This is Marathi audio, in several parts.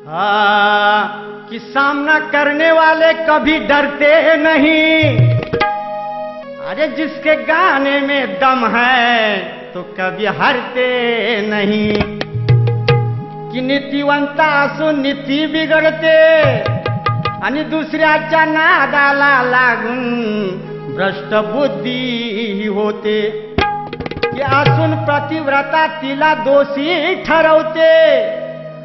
कि सामना करने वाले कभी डरते नहीं। अरे जिसके गाने में दम है तो कभी हारते नहीं। कि नीतिवंत असून नीती बिघडते आणि दुसऱ्याच्या नादाला लागून भ्रष्ट बुद्धी होते। की असून प्रतिव्रता तिला दोषी ठरवते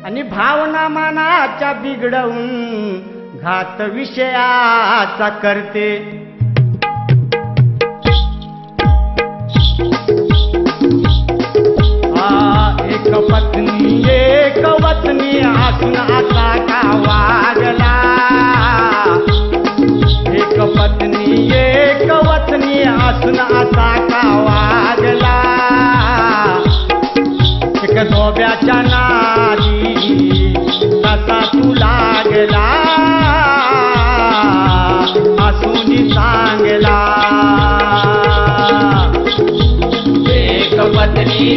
आणि भावना मनाच्या बिघडवून घात विषयाचा करते। एक वतनी असून असा का वागला। एक वतनी असून असा का वागला। एक धोब्याच्या नादी कसा तू लागला असून सांगला। एक वतनी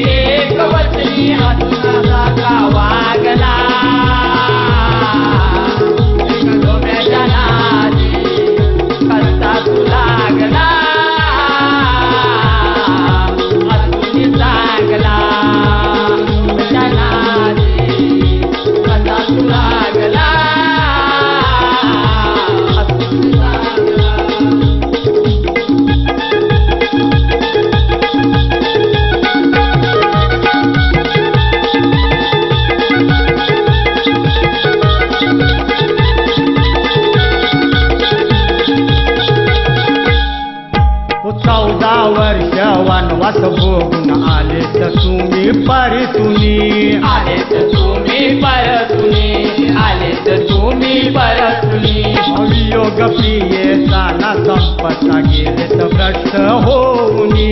असून असा का वागला। एक धोब्याच्या नादी कसा तू लागला असून सांगला। वनवास भोगून आले तर तुम्ही परतुनी। आले तर तुम्ही परतुनी। वियोग प्रियेचा ना संपता गेले तर भ्रष्ट होऊनी।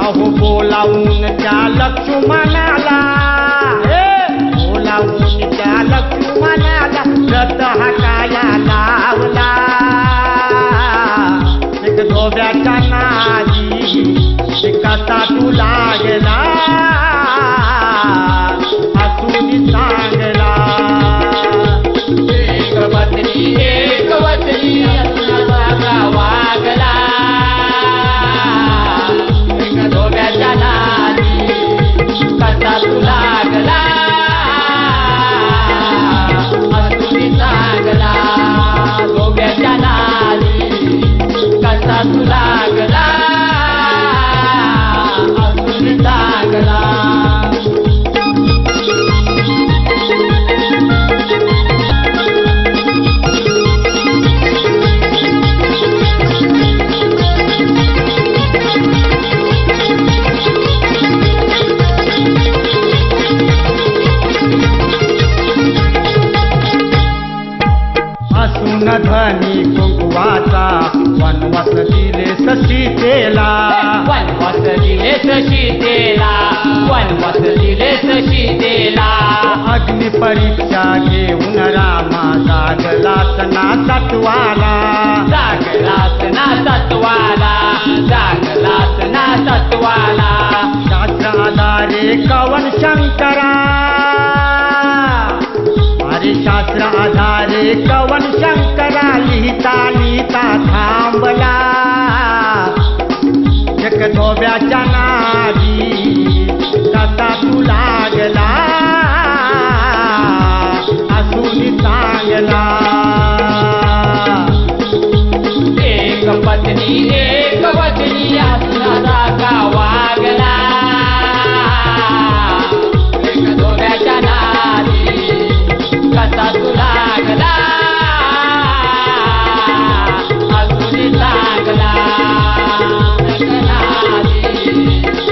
अहो बोलावून त्या लक्ष्मणाला। बोलावून त्या लक्ष्मणाला व्रत हाकाया लावला। एक धोब्याच्या नादी कसा तू लागला असून सांगला। एक वतनी असून असा वागला। एक धोब्याच्या नादी कसा तू लागला सांगला। धोब्याच्या नादी कसा तू लागला असून सांगला। असून धनी कुंकुवाचा वनवास दिलेस सीतेला। अग्नि परीक्षा घेऊन रामा जागलास ना सत्वाला। शास्त्र आधारे कवन शंकरा। अरे शास्त्र आधारे कवन शंकरा लिहिता लिहिता थांबला। एक धोब्याच्या नादी कसा तू लागला असून सांगला। एक वतनी असून असा का वागला। एक धोब्याच्या नादी कसा तू लागला असून सांगला।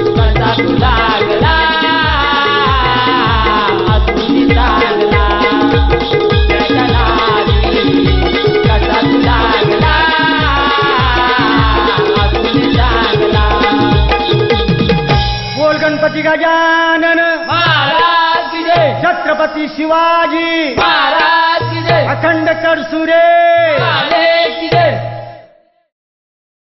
कसा तू लागला असून सांगला। कसा तू लागला असून सांगला। बोल गणपती गजानन महाराज की जय। छत्रपती शिवाजी महाराज की जय। अखंड कर सुरे की जय।